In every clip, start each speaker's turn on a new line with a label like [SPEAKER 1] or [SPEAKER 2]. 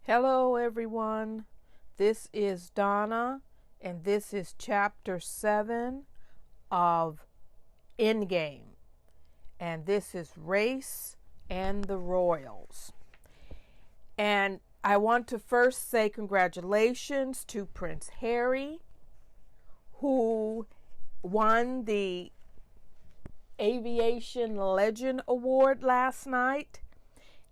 [SPEAKER 1] Hello, everyone. This is Donna, and this is chapter 7 of Endgame. And this is Race and the Royals. And I want to first say congratulations to Prince Harry, who won the Aviation Legend Award last night.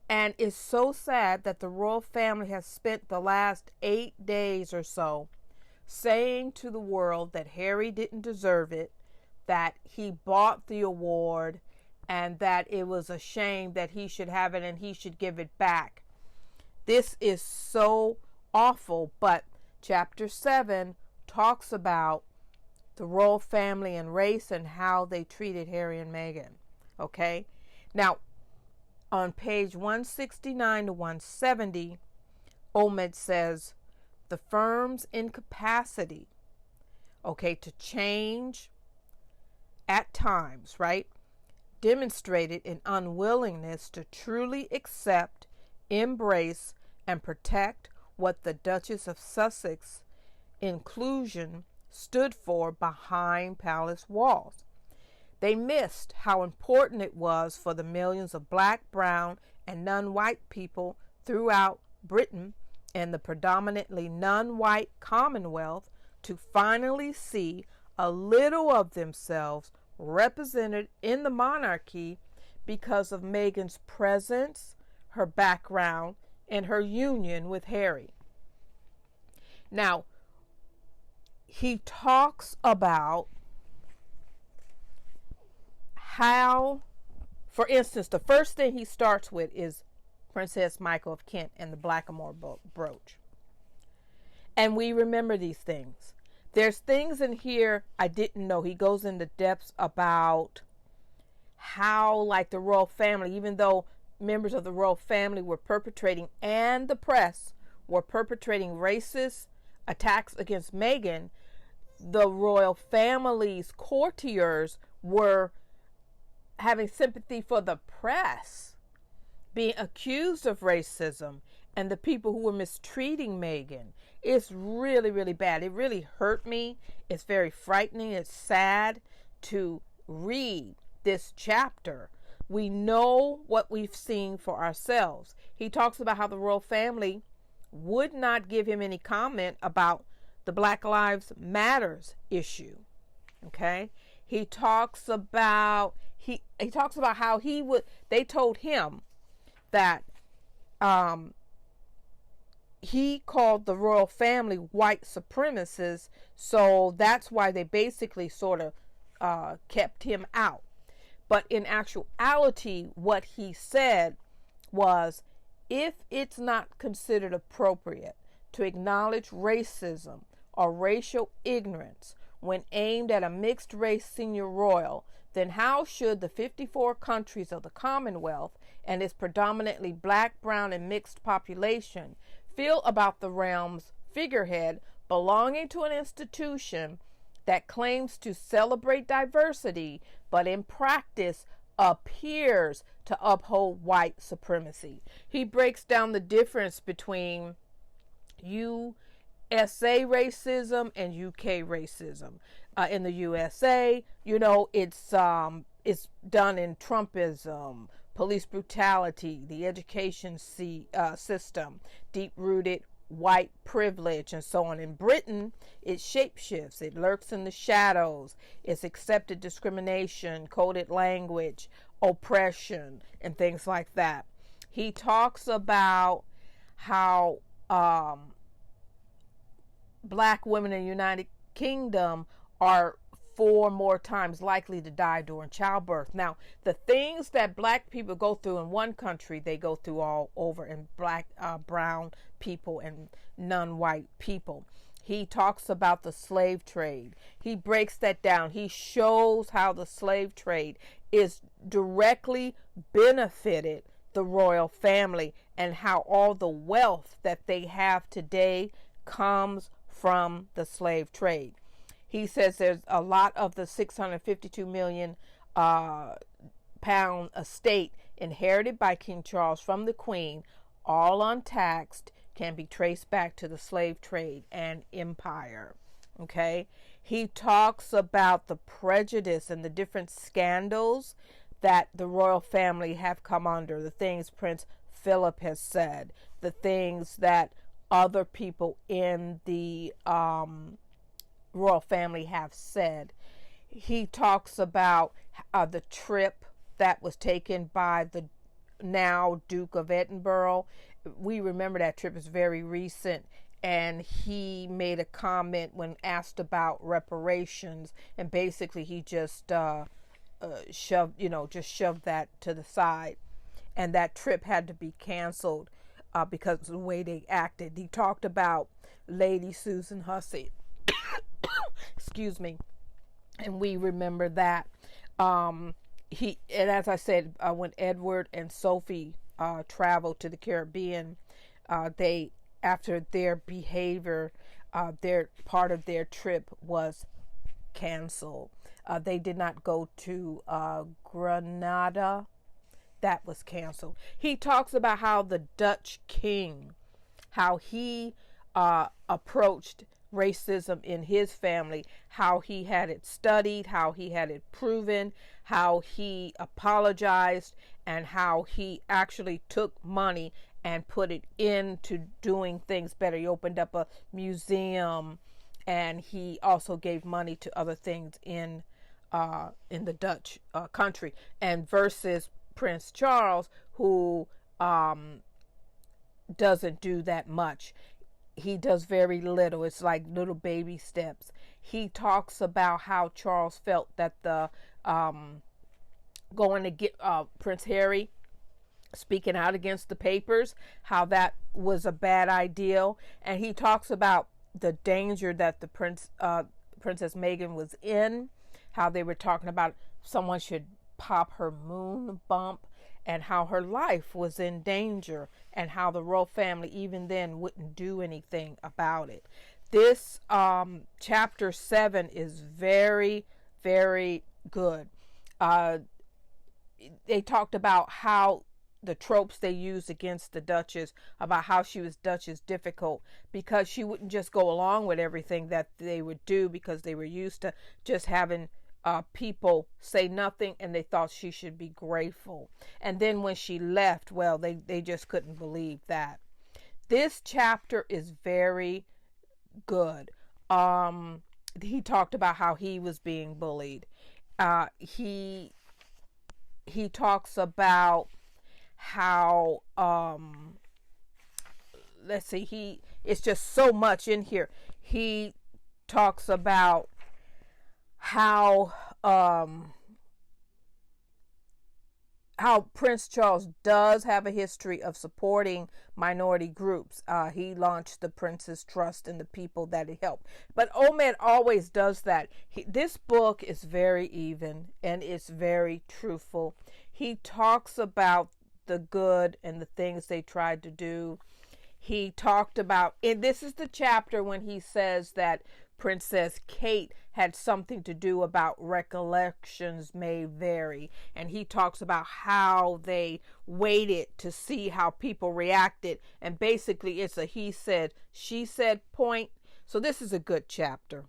[SPEAKER 1] And it's so sad that the royal family has spent the last 8 days or so saying to the world that Harry didn't deserve it, that he bought the award, and that it was a shame that he should have it and he should give it back. This is so awful, but chapter 7 talks about the royal family and race and how they treated Harry and Meghan. Okay? Now, on page 169 to 170, Omid says, the firm's incapacity, to change at times, right, demonstrated an unwillingness to truly accept, embrace, and protect what the Duchess of Sussex inclusion stood for behind palace walls. They missed how important it was for the millions of black, brown, and non-white people throughout Britain and the predominantly non-white Commonwealth to finally see a little of themselves represented in the monarchy because of Meghan's presence, her background, and her union with Harry. Now, he talks about how, for instance, the first thing he starts with is Princess Michael of Kent and the Blackamoor brooch. And we remember these things. There's things in here I didn't know. He goes into depths about how, like the royal family, even though members of the royal family were perpetrating, and the press were perpetrating racist attacks against Meghan, the royal family's courtiers were having sympathy for the press being accused of racism and the people who were mistreating Meghan. It's really, really bad. It really hurt me. It's very frightening. It's sad to read this chapter. We know what we've seen for ourselves. He talks about how the royal family would not give him any comment about the Black Lives Matters issue. Okay? He talks about how they told him that he called the royal family white supremacists, so that's why they basically sort of kept him out. But in actuality, what he said was, if it's not considered appropriate to acknowledge racism or racial ignorance when aimed at a mixed race senior royal, then how should the 54 countries of the Commonwealth and its predominantly black, brown, and mixed population feel about the realm's figurehead belonging to an institution that claims to celebrate diversity, but in practice appears to uphold white supremacy? He breaks down the difference between USA racism and UK racism. In the USA, it's done in Trumpism, police brutality, the education system, deep-rooted white privilege, and so on. In Britain, it shapeshifts. It lurks in the shadows. It's accepted discrimination, coded language, oppression, and things like that. He talks about how black women in the United Kingdom are 4 more times likely to die during childbirth. Now, the things that black people go through in one country, they go through all over in black, brown people and non-white people. He talks about the slave trade. He breaks that down. He shows how the slave trade is directly benefited the royal family and how all the wealth that they have today comes from the slave trade. He says there's a lot of the 652 million pound estate inherited by King Charles from the Queen, all untaxed, can be traced back to the slave trade and empire. Okay, he talks about the prejudice and the different scandals that the royal family have come under, the things Prince Philip has said, the things that other people in the royal family have said. He talks about the trip that was taken by the now Duke of Edinburgh. We remember that trip is very recent, and he made a comment when asked about reparations, and basically he just shoved that to the side, and that trip had to be canceled because of the way they acted. He talked about Lady Susan Hussey, excuse me, and we remember that. And as I said, when Edward and Sophie traveled to the Caribbean, they, after their behavior, their part of their trip was canceled. They did not go to Grenada. That was canceled. He talks about how the Dutch king, how he approached racism in his family, how he had it studied, how he had it proven, how he apologized, and how he actually took money and put it into doing things better. He opened up a museum, and he also gave money to other things in the Dutch country. And versus Prince Charles, who doesn't do that much. He does very little. It's like little baby steps. He talks about how Charles felt that the going to get Prince Harry speaking out against the papers, how that was a bad idea. And he talks about the danger that the Princess Meghan was in, how they were talking about someone should pop her moon bump, and how her life was in danger, and how the royal family even then wouldn't do anything about it. This chapter 7 is very, very good. They talked about how the tropes they used against the Duchess, about how she was Duchess difficult because she wouldn't just go along with everything that they would do, because they were used to just having people say nothing, and they thought she should be grateful. And then when she left, well, they just couldn't believe that. This chapter is very good. He talked about how he was being bullied. He talks about how let's see, it's just so much in here. He talks about how Prince Charles does have a history of supporting minority groups. He launched the Prince's Trust and the people that he helped. But Omed always does that. This book is very even, and it's very truthful. He talks about the good and the things they tried to do. He talked about, and this is the chapter when he says that Princess Kate had something to do about recollections may vary. And he talks about how they waited to see how people reacted. And basically it's a he said, she said point. So this is a good chapter.